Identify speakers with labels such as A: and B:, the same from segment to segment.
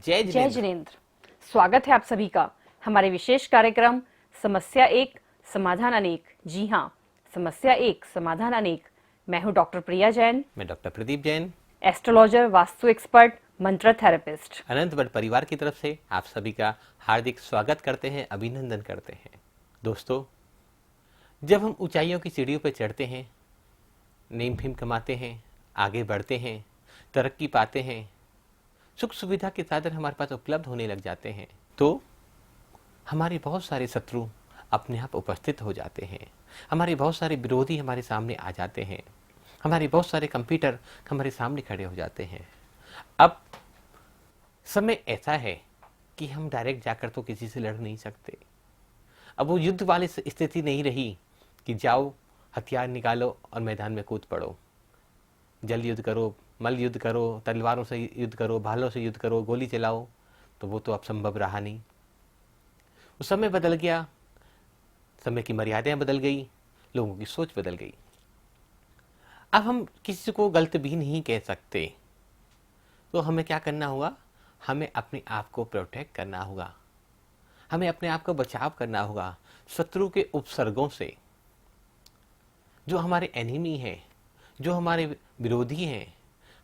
A: जय
B: जय
A: जिनेंद्र।
B: जिनेंद्र। स्वागत है आप सभी का हमारे विशेष कार्यक्रम समस्या एक समाधान अनेक। जी हाँ, समस्या एक समाधान अनेक। मैं हूँ डॉक्टर प्रिया जैन,
A: मैं doctor Pradeep Jain,
B: astrologer, vastu expert, मंत्र थेरेपिस्ट।
A: अनंत बट परिवार की तरफ से आप सभी का हार्दिक स्वागत करते हैं, अभिनंदन करते हैं। दोस्तों, जब हम ऊंचाइयों की सीढ़ियों पर चढ़ते हैं, नेम फेम कमाते हैं, आगे बढ़ते हैं, तरक्की पाते हैं, सुख सुविधा के साधन हमारे पास उपलब्ध होने लग जाते हैं, तो हमारे बहुत सारे शत्रु अपने आप उपस्थित हो जाते हैं। हमारे बहुत सारे विरोधी हमारे सामने आ जाते हैं। हमारे बहुत सारे कंप्यूटर हमारे सामने खड़े हो जाते हैं। अब समय ऐसा है कि हम डायरेक्ट जाकर तो किसी से लड़ नहीं सकते। अब वो युद्ध वाली स्थिति नहीं रही कि जाओ हथियार निकालो और मैदान में कूद पड़ो, जल युद्ध करो, मल युद्ध करो, तलवारों से युद्ध करो, भालों से युद्ध करो, गोली चलाओ। तो वो तो अब संभव रहा नहीं। उस समय बदल गया, समय की मर्यादाएं बदल गई, लोगों की सोच बदल गई। अब हम किसी को गलत भी नहीं कह सकते, तो हमें क्या करना होगा? हमें अपने आप को प्रोटेक्ट करना होगा, हमें अपने आप को बचाव करना होगा शत्रु के उपसर्गों से। जो हमारे एनिमी हैं, जो हमारे विरोधी हैं,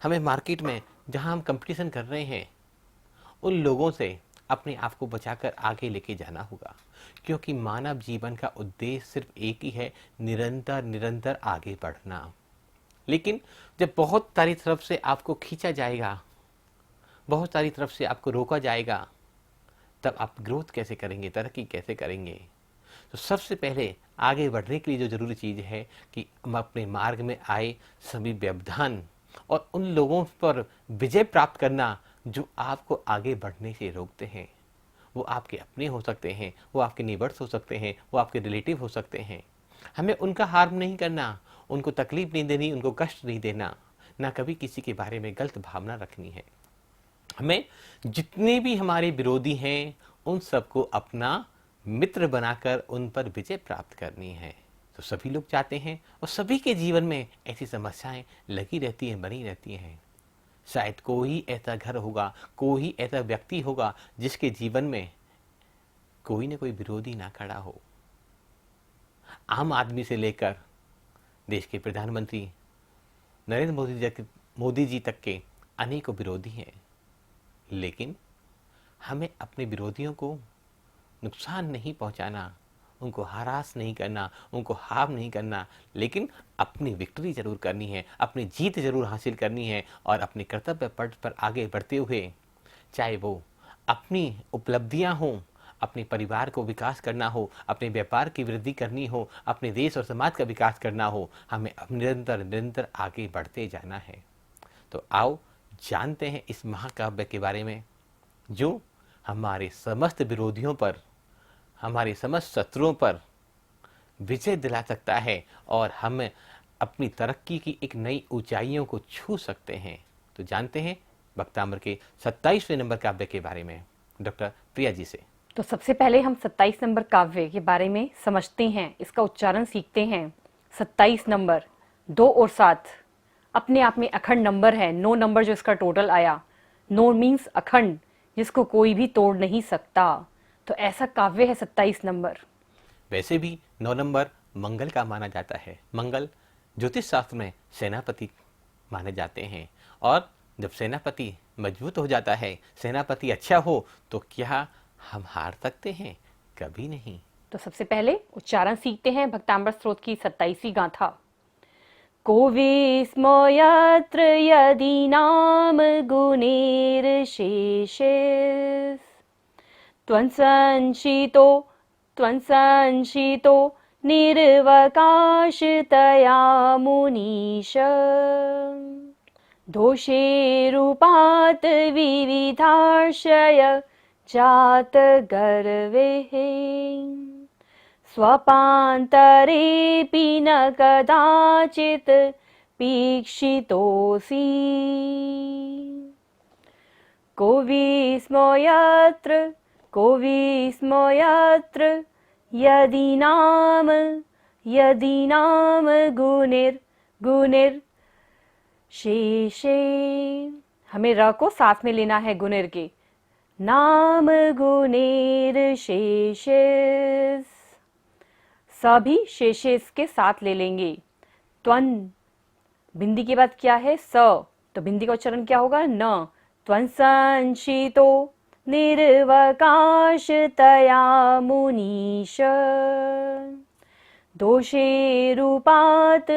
A: हमें मार्केट में जहां हम कंपटीशन कर रहे हैं, उन लोगों से अपने आप को बचाकर आगे लेके जाना होगा। क्योंकि मानव जीवन का उद्देश्य सिर्फ एक ही है, निरंतर निरंतर आगे बढ़ना। लेकिन जब बहुत सारी तरफ से आपको खींचा जाएगा, बहुत सारी तरफ से आपको रोका जाएगा, तब आप ग्रोथ कैसे करेंगे, तरक्की कैसे करेंगे? तो सबसे पहले आगे बढ़ने के लिए जो जरूरी चीज़ है कि हम अपने मार्ग में आए सभी व्यवधान और उन लोगों पर विजय प्राप्त करना जो आपको आगे बढ़ने से रोकते हैं। वो आपके अपने हो सकते हैं, वो आपके नेबर्स हो सकते हैं, वो आपके रिलेटिव हो सकते हैं। हमें उनका हार्म नहीं करना, उनको तकलीफ नहीं देनी, उनको कष्ट नहीं देना, ना कभी किसी के बारे में गलत भावना रखनी है। हमें जितने भी हमारे विरोधी हैं उन सबको अपना मित्र बनाकर उन पर विजय प्राप्त करनी है। तो सभी लोग चाहते हैं और सभी के जीवन में ऐसी समस्याएं लगी रहती हैं, बनी रहती हैं। शायद कोई ऐसा घर होगा, कोई ऐसा व्यक्ति होगा जिसके जीवन में कोई न कोई विरोधी ना खड़ा हो। आम आदमी से लेकर देश के प्रधानमंत्री नरेंद्र मोदी जी तक के अनेकों विरोधी हैं। लेकिन हमें अपने विरोधियों को नुकसान नहीं पहुंचाना, उनको हरास नहीं करना, उनको हार्म नहीं करना, लेकिन अपनी विक्ट्री जरूर करनी है, अपनी जीत जरूर हासिल करनी है और अपने कर्तव्य पथ पर आगे बढ़ते हुए, चाहे वो अपनी उपलब्धियां हों, अपने परिवार को विकास करना हो, अपने व्यापार की वृद्धि करनी हो, अपने देश और समाज का विकास करना हो, हमें निरंतर निरंतर आगे बढ़ते जाना है। तो आओ जानते हैं इस महाकाव्य के बारे में जो हमारे समस्त विरोधियों पर, हमारे समस्त शत्रुओं पर विजय दिला सकता है और हम अपनी तरक्की की एक नई ऊंचाइयों को छू सकते हैं। तो जानते हैं भक्तामृत के 27वें नंबर काव्य के बारे में डॉक्टर प्रिया जी से।
B: तो सबसे पहले हम 27 नंबर काव्य के बारे में समझते हैं, इसका उच्चारण सीखते हैं। 27 नंबर 2 और 7 अपने आप में अखंड नंबर है। 9 नंबर जो इसका टोटल आया, 9 मीन्स अखंड, जिसको कोई भी तोड़ नहीं सकता। तो ऐसा काव्य है 27 नंबर।
A: वैसे भी 9 नंबर मंगल का माना जाता है। मंगल ज्योतिष शास्त्र में सेनापति माने जाते हैं और जब सेनापति मजबूत हो जाता है, सेनापति अच्छा हो, तो क्या हम हार सकते हैं? कभी नहीं।
B: तो सबसे पहले उच्चारण सीखते हैं भक्तामृत स्त्रोत की 27वीं गाथा। को विस्मो यत्र यदि नाम गुणैर्शेषेस् त्वंसंशितो निर्वकाशतया मुनीश दोषेरूपात् विविधाशय जात गर्वेः स्वपान्तरेऽपि न कदाचित् पीक्षितोऽसि को विस्मो यत्र यदि नाम गुणिर शेषे। हमें र को साथ में लेना है गुणिर के। नाम गुणेर शेषेस, सभी शेषेस के साथ ले लेंगे। त्वन, बिंदी के बाद क्या है? स, तो बिंदी का उच्चारण क्या होगा? न। त्वन संशितो निर्वकाशतया मुनीश, दोषे रूपात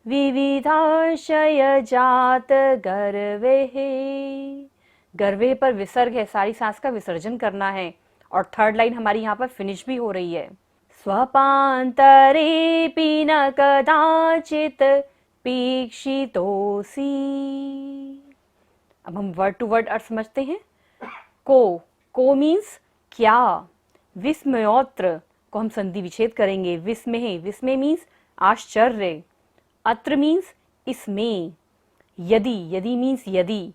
B: विविधाशय जात गर्वे। गर्वे पर विसर्ग है, सारी सांस का विसर्जन करना है। और थर्ड लाइन हमारी यहाँ पर फिनिश भी हो रही है। स्वपान्तरेऽपि न कदाचित् पीक्षितोऽसि। अब हम वर्ड टू वर्ड अर्थ समझते हैं। को मीन्स क्या, विस्मयोत्र को हम संधि विच्छेद करेंगे, विस्मय, विस्मय मीन्स आश्चर्य, अत्र मीन्स इसमें, यदि मीन्स यदि,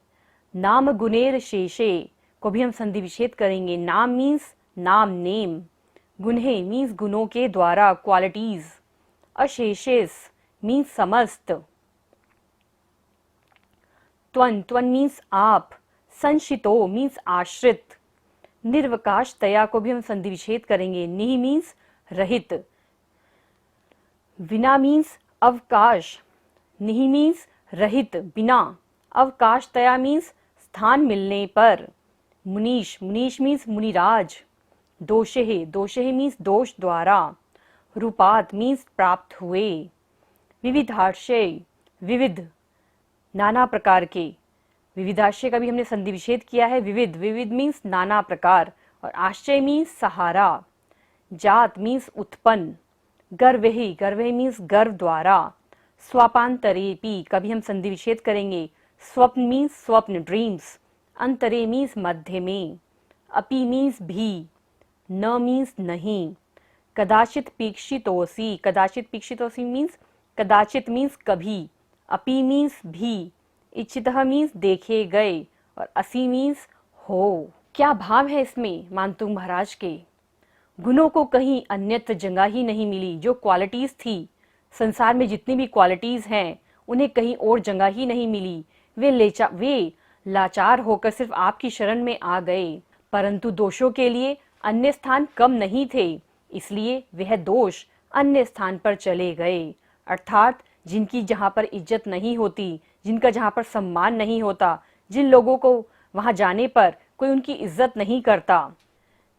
B: नाम गुणेर शेषे को भी हम संधि विच्छेद करेंगे, नाम मीन्स नाम, नेम, गुन्हे मीन्स गुणों के द्वारा, क्वालिटीज, अशेषेस मीन्स समस्त, त्वन मीन्स आप, संशितो मीन्स आश्रित, निर्वकाशतया को भी हम संधि विच्छेद करेंगे, निहि मीन्स रहित, विना मीन्स अवकाश, निहि मीन्स रहित, बिना, अवकाशतया मीन्स स्थान मिलने पर, मुनीश मीन्स मुनिराज, दोषे मीन्स दोष द्वारा, रूपात मीन्स प्राप्त हुए, विविधाशय विविध, नाना प्रकार के, विविधाशय का भी हमने संधि विच्छेद किया है, विविध मीन्स नाना प्रकार, और आश्चर्य मीन्स सहारा, जात मीन्स उत्पन्न, गर्वे मीन्स गर्व द्वारा, स्वापांतरेपि का भी हम संधि विच्छेद करेंगे, स्वप्न मीन्स स्वप्न, ड्रीम्स, अंतरे मीन्स मध्य में, अपि मीन्स भी, न मीन्स नहीं, कदाचित पीक्षितोसी, मीन्स कदाचित मीन्स कभी, अपि मीन्स भी, इच्छितः मीन्स देखे गए, और असी मीन्स हो। क्या भाव है इसमें मानतुंग महाराज के? गुणों को कहीं अन्यत्र जगह ही नहीं मिली। जो क्वालिटीज थी, संसार में जितनी भी क्वालिटीज हैं, उन्हें कहीं और जगह ही नहीं मिली। वे लाचार होकर सिर्फ आपकी शरण में आ गए, परंतु दोषों के लिए अन्य स्थान कम नहीं थे, इसलिए वह दोष अन्य स्थान पर चले गए। अर्थात जिनकी जहाँ पर इज्जत नहीं होती, जिनका जहाँ पर सम्मान नहीं होता, जिन लोगों को वहाँ जाने पर कोई उनकी इज्जत नहीं करता,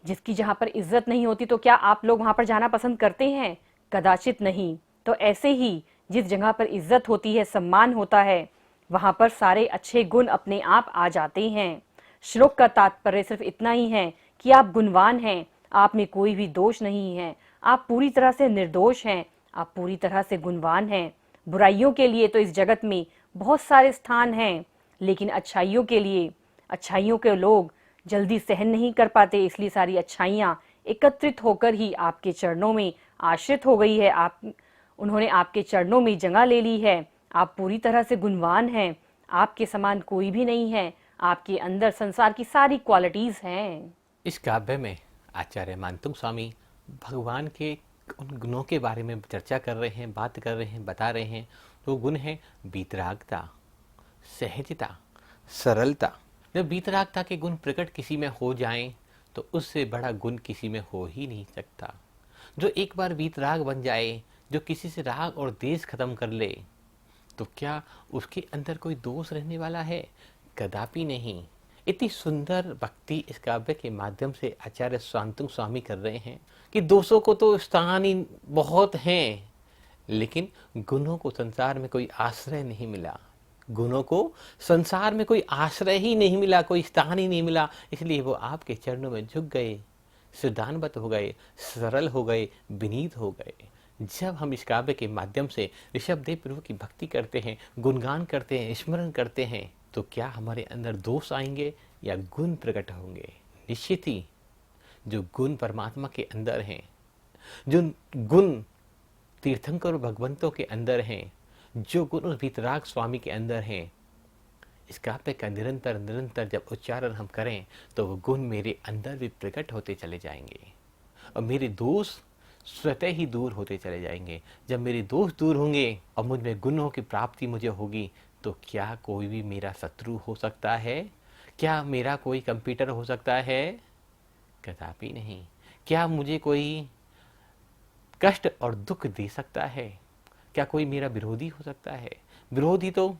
B: जिसकी जहाँ पर इज्जत नहीं होती, तो क्या आप लोग वहाँ पर जाना पसंद करते हैं? कदाचित नहीं। तो ऐसे ही जिस जगह पर इज्जत होती है, सम्मान होता है, वहाँ पर सारे अच्छे गुण अपने आप आ जाते हैं। श्लोक का तात्पर्य सिर्फ इतना ही है कि आप गुणवान हैं, आप में कोई भी दोष नहीं है, आप पूरी तरह से निर्दोष हैं, आप पूरी तरह से गुणवान हैं। बुराइयों के लिए तो इस जगत में बहुत सारे स्थान हैं, लेकिन अच्छाइयों के लिए, अच्छाइयों के लोग जल्दी सहन नहीं कर पाते, इसलिए सारी अच्छाइयाँ एकत्रित होकर ही आपके चरणों में आश्रित हो गई है। उन्होंने आपके चरणों में जगह ले ली है। आप पूरी तरह से गुणवान हैं, आपके समान कोई भी नहीं है, आपके अंदर संसार की सारी क्वालिटीज हैं।
A: इस काव्य में आचार्य मानतुंग स्वामी भगवान के उन गुणों के बारे में चर्चा कर रहे हैं, बात कर रहे हैं, बता रहे हैं। तो गुण है वीतरागता, सहजता, सरलता। जब वीतरागता के गुण प्रकट किसी में हो जाएं, तो उससे बड़ा गुण किसी में हो ही नहीं सकता। जो एक बार वीतराग बन जाए, जो किसी से राग और द्वेष खत्म कर ले, तो क्या उसके अंदर कोई दोष रहने वाला है? कदापि नहीं। इतनी सुंदर भक्ति इस काव्य के माध्यम से आचार्य शांतनु स्वामी कर रहे हैं कि दोषों को तो स्थान ही बहुत हैं, लेकिन गुणों को संसार में कोई आश्रय नहीं मिला। गुणों को संसार में कोई आश्रय ही नहीं मिला, कोई स्थान ही नहीं मिला, इसलिए वो आपके चरणों में झुक गए, श्रद्धान्वित हो गए, सरल हो गए, विनीत हो गए। जब हम इस काव्य के माध्यम से ऋषभदेव प्रभु की भक्ति करते हैं, गुणगान करते हैं, स्मरण करते हैं, तो क्या हमारे अंदर दोष आएंगे या गुण प्रकट होंगे? निश्चित ही जो गुण परमात्मा के अंदर हैं, जो गुण तीर्थंकर भगवंतों के अंदर हैं, जो गुण उस वीतराग स्वामी के अंदर हैं, इस काव्य का निरंतर निरंतर जब उच्चारण हम करें, तो वो गुण मेरे अंदर भी प्रकट होते चले जाएंगे और मेरे दोष स्वतः ही दूर होते चले जाएंगे। जब मेरे दोष दूर होंगे और मुझ में गुणों की प्राप्ति मुझे होगी, तो क्या कोई भी मेरा शत्रु हो सकता है? क्या मेरा कोई कंप्यूटर हो सकता है? कदापि नहीं। क्या मुझे कोई कष्ट और दुख दे सकता है? क्या कोई मेरा विरोधी हो सकता है? विरोधी तो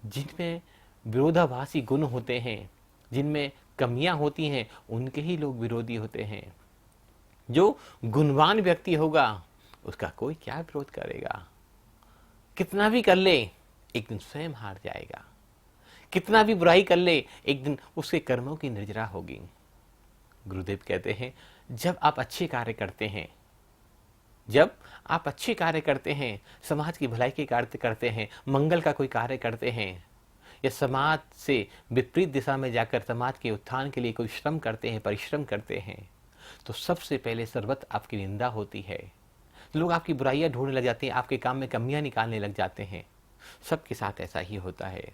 A: जिनमें विरोधाभासी गुण होते हैं, जिनमें कमियां होती हैं, उनके ही लोग विरोधी होते हैं। जो गुणवान व्यक्ति होगा उसका कोई क्या विरोध करेगा? कितना भी कर ले एक दिन स्वयं हार जाएगा। कितना भी बुराई कर ले एक दिन उसके कर्मों की निर्जरा होगी। गुरुदेव कहते हैं जब आप अच्छे कार्य करते हैं, जब आप अच्छे कार्य करते हैं, समाज की भलाई के कार्य करते हैं, मंगल का कोई कार्य करते हैं, या समाज से विपरीत दिशा में जाकर समाज के उत्थान के लिए कोई श्रम करते हैं, परिश्रम करते हैं, तो सबसे पहले सर्वत्र आपकी निंदा होती है। लोग आपकी बुराइयां ढूंढने लग जाते हैं, आपके काम में कमियां निकालने लग जाते हैं। सबके साथ ऐसा ही होता है।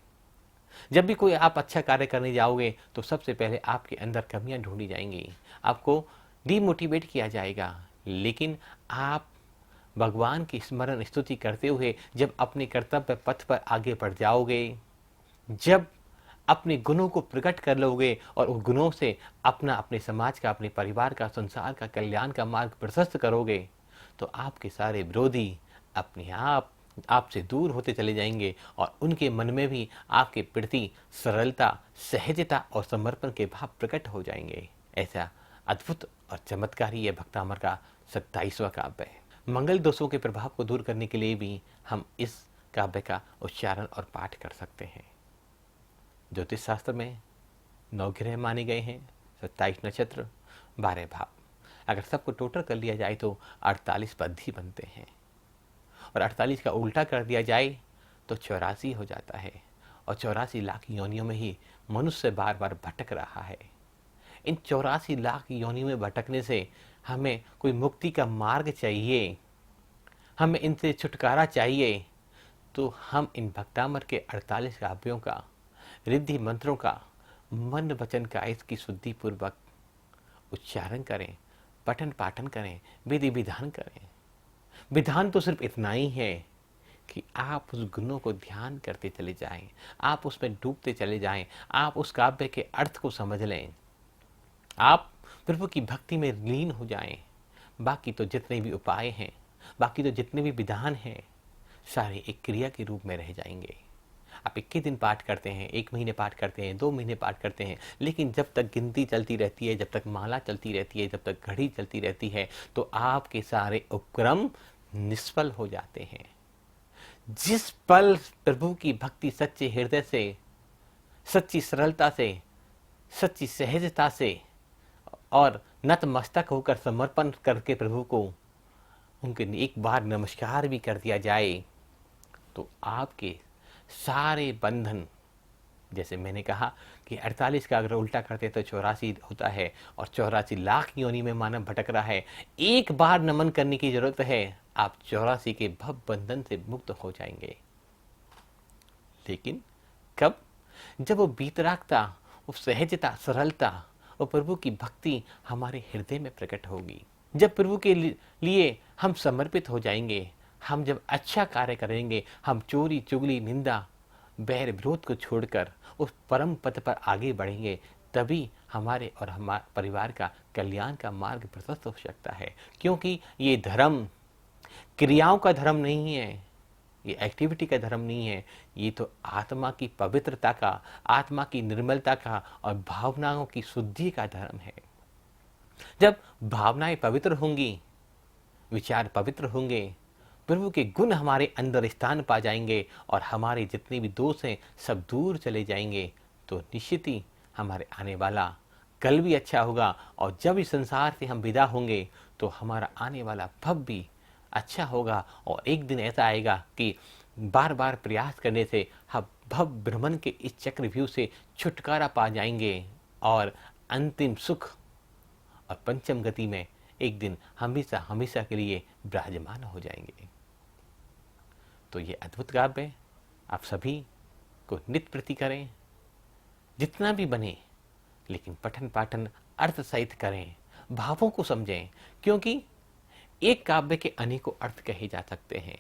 A: जब भी कोई आप अच्छा कार्य करने जाओगे तो सबसे पहले आपके अंदर कमियां ढूंढी जाएंगी, आपको डीमोटिवेट किया जाएगा। लेकिन आप भगवान की स्मरण स्तुति करते हुए जब अपने कर्तव्य पथ पर आगे बढ़ जाओगे, जब अपने गुणों को प्रकट कर लोगे और उन गुणों से अपने समाज का, अपने परिवार का, संसार का कल्याण का मार्ग प्रशस्त करोगे, तो आपके सारे विरोधी अपने आप आपसे दूर होते चले जाएंगे और उनके मन में भी आपके प्रति सरलता, सहजता और समर्पण के भाव प्रकट हो जाएंगे। ऐसा अद्भुत और चमत्कारी यह भक्तामर का 27वां काव्य है। मंगल दोषों के प्रभाव को दूर करने के लिए भी हम इस काव्य का उच्चारण और पाठ कर सकते हैं। ज्योतिष शास्त्र में 9 ग्रह माने गए हैं, 27 नक्षत्र, 12 भाव। अगर सबको टोटल कर लिया जाए तो 48 पद ही बनते हैं, और 48 का उल्टा कर दिया जाए तो 84 हो जाता है। और 84 लाख योनियों में ही मनुष्य बार बार भटक रहा है। इन 84 लाख योनियों में भटकने से हमें कोई मुक्ति का मार्ग चाहिए, हमें इनसे छुटकारा चाहिए। तो हम इन भक्तामर के 48 काव्यों का, रिद्धि मंत्रों का, मन वचन का इसकी शुद्धि पूर्वक उच्चारण करें, पठन पाठन करें, विधि विधान करें। विधान तो सिर्फ इतना ही है कि आप उस गुणों को ध्यान करते चले जाएं, आप उसमें डूबते चले जाएं, आप उस काव्य के अर्थ को समझ लें, आप प्रभु की भक्ति में लीन हो जाएं। बाकी तो जितने भी उपाय हैं, बाकी तो जितने भी विधान हैं, सारे एक क्रिया के रूप में रह जाएंगे। आप 21 दिन पाठ करते हैं, 1 महीने पाठ करते हैं, 2 महीने पाठ करते हैं, लेकिन जब तक गिनती चलती रहती है, जब तक माला चलती रहती है, जब तक घड़ी चलती रहती है, तो आपके सारे उपक्रम निष्फल हो जाते हैं। जिस पल प्रभु की भक्ति सच्चे हृदय से, सच्ची सरलता से, सच्ची सहजता से और नतमस्तक होकर समर्पण करके प्रभु को उनके एक बार नमस्कार भी कर दिया जाए, तो आपके सारे बंधन, जैसे मैंने कहा कि 48 का अगर उल्टा करते तो 84 होता है, और 84 लाख योनि में मानव भटक रहा है। एक बार नमन करने की जरूरत है, आप 84 के भव बंधन से मुक्त हो जाएंगे। लेकिन कब? जब वो बीतरागता, वो सहजता, सरलता, वो प्रभु की भक्ति हमारे हृदय में प्रकट होगी। जब प्रभु के लिए हम समर्पित हो जाएंगे, हम जब अच्छा कार्य करेंगे, हम चोरी चुगली निंदा बैर विरोध को छोड़कर उस परम पथ पर आगे बढ़ेंगे, तभी हमारे और हमारे परिवार का कल्याण का मार्ग प्रशस्त हो सकता है। क्योंकि ये धर्म क्रियाओं का धर्म नहीं है, ये एक्टिविटी का धर्म नहीं है, ये तो आत्मा की पवित्रता का, आत्मा की निर्मलता का और भावनाओं की शुद्धि का धर्म है। जब भावनाएं पवित्र होंगी, विचार पवित्र होंगे, प्रभु के गुण हमारे अंदर स्थान पा जाएंगे और हमारे जितने भी दोष हैं सब दूर चले जाएंगे, तो निश्चित ही हमारे आने वाला कल भी अच्छा होगा। और जब इस संसार से हम विदा होंगे तो हमारा आने वाला भव भी अच्छा होगा। और एक दिन ऐसा आएगा कि बार बार प्रयास करने से हम भव भ्रमण के इस चक्रव्यूह से छुटकारा पा जाएंगे और अंतिम सुख और पंचम गति में एक दिन हमेशा हमेशा के लिए विराजमान हो जाएंगे। तो ये अद्भुत काव्य आप सभी को नित्य प्रति करें, जितना भी बने, लेकिन पठन पाठन अर्थ सहित करें, भावों को समझें। क्योंकि एक काव्य के अनेकों अर्थ कहे जा सकते हैं,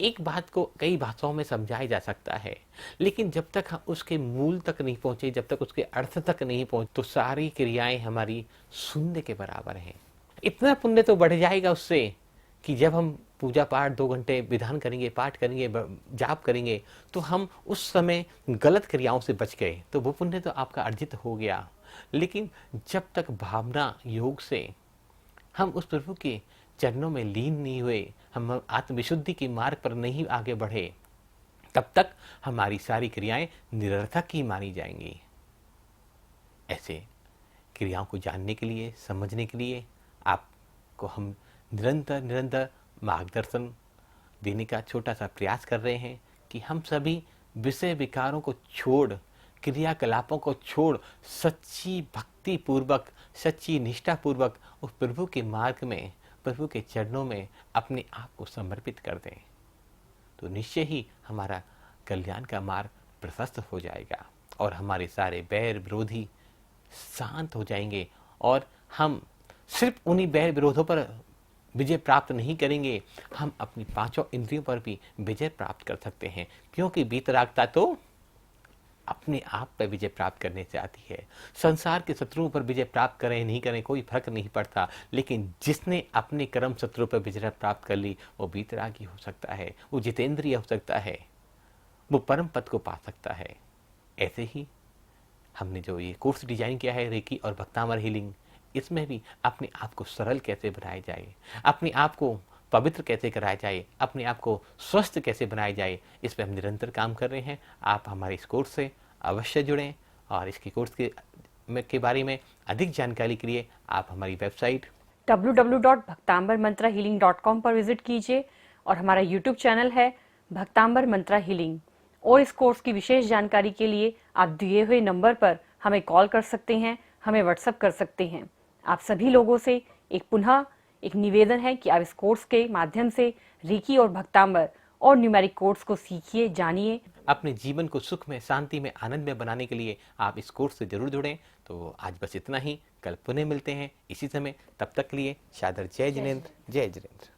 A: एक बात को कई भाषाओं में समझाया जा सकता है, लेकिन जब तक हम उसके मूल तक नहीं पहुंचे, जब तक उसके अर्थ तक नहीं पहुंचे, तो सारी क्रियाएं हमारी शून्य के बराबर हैं। इतना पुण्य तो बढ़ जाएगा उससे कि जब हम पूजा पाठ 2 घंटे विधान करेंगे, पाठ करेंगे, जाप करेंगे, तो हम उस समय गलत क्रियाओं से बच गए, तो वो पुण्य तो आपका अर्जित हो गया। लेकिन जब तक भावना योग से हम उस प्रभु के चरणों में लीन नहीं हुए, हम आत्मविशुद्धि के मार्ग पर नहीं आगे बढ़े, तब तक हमारी सारी क्रियाएं निरर्थक ही मानी जाएंगी। ऐसे क्रियाओं को जानने के लिए, समझने के लिए आपको हम निरंतर मार्गदर्शन देने का छोटा सा प्रयास कर रहे हैं कि हम सभी विषय विकारों को छोड़, क्रियाकलापों को छोड़, सच्ची भक्ति पूर्वक, सच्ची निष्ठा पूर्वक उस प्रभु के मार्ग में, प्रभु के चरणों में अपने आप को समर्पित कर दें, तो निश्चय ही हमारा कल्याण का मार्ग प्रशस्त हो जाएगा और हमारे सारे बैर विरोधी शांत हो जाएंगे। और हम सिर्फ उन्हीं बैर विरोधों पर विजय प्राप्त नहीं करेंगे, हम अपनी 5 इंद्रियों पर भी विजय प्राप्त कर सकते हैं, क्योंकि वीतरागता तो अपने आप पर विजय प्राप्त करने से आती है। संसार के शत्रुओं पर विजय प्राप्त करें नहीं करें कोई फर्क नहीं पड़ता, लेकिन जिसने अपने कर्म शत्रु पर विजय प्राप्त कर ली, वो वीतरागी हो सकता है, वो जितेंद्रिय हो सकता है, वो परम पद को पा सकता है। ऐसे ही हमने जो ये कोर्स डिजाइन किया है रेकी और भक्तामर हीलिंग, इसमें भी अपने आप को सरल कैसे बनाया जाए, अपने आप को पवित्र कैसे कराया जाए, अपने आप को स्वस्थ कैसे बनाया जाए, इस पर हम निरंतर काम कर रहे हैं। आप हमारे इस कोर्स से अवश्य जुड़ें और इसके कोर्स के बारे में अधिक जानकारी के लिए आप हमारी वेबसाइट
B: www.bhaktambarmantrahealing.com पर विजिट कीजिए और हमारा यूट्यूब चैनल है भक्तांबर मंत्रा हीलिंग। और इस कोर्स की विशेष जानकारी के लिए आप दिए हुए नंबर पर हमें कॉल कर सकते हैं, हमें व्हाट्सएप कर सकते हैं। आप सभी लोगों से पुनः एक निवेदन है कि आप इस कोर्स के माध्यम से रेकी और भक्तांबर और न्यूमेरिक कोर्स को सीखिए, जानिए।
A: अपने जीवन को सुख में, शांति में, आनंद में बनाने के लिए आप इस कोर्स से जरूर जुड़ें। तो आज बस इतना ही, कल पुनः मिलते हैं इसी समय। तब तक के लिए सादर जय जिनेंद्र, जय जिनेंद्र।